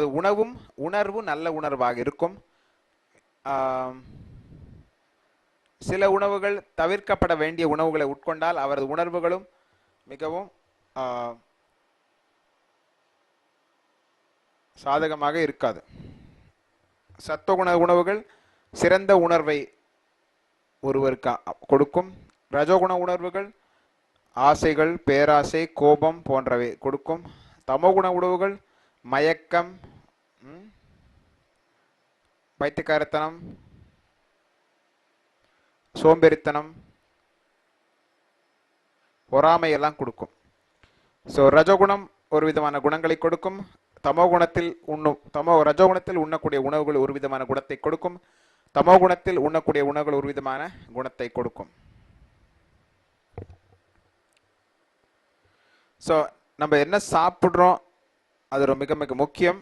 உணவும் உணர்வு நல்ல உணர்வாக இருக்கும். சில உணவுகள் தவிர்க்கப்பட வேண்டிய உணவுகளை உட்கொண்டால் அவரது உணர்வுகளும் மிகவும் சாதகமாக இருக்காது. சத்துவகுண உணவுகள் சிறந்த உணர்வை ஒருவருக்கு கொடுக்கும். ரஜோகுண உணர்வுகள் ஆசைகள், பேராசை, கோபம் போன்றவை கொடுக்கும். தமோகுண உணவுகள் மயக்கம், பைத்தியக்காரத்தனம், சோம்பேறித்தனம், பொறாமை எல்லாம் கொடுக்கும். ஸோ ரஜோகுணம் ஒரு விதமான குணங்களை கொடுக்கும். ரஜோகுணத்தில் உண்ணக்கூடிய உணவுகள் ஒரு விதமான குணத்தை கொடுக்கும். தமோகுணத்தில் உண்ணக்கூடிய உணவுகள் ஒரு விதமான குணத்தை கொடுக்கும். ஸோ நம்ம என்ன சாப்பிட்றோம் அது மிக மிக முக்கியம்.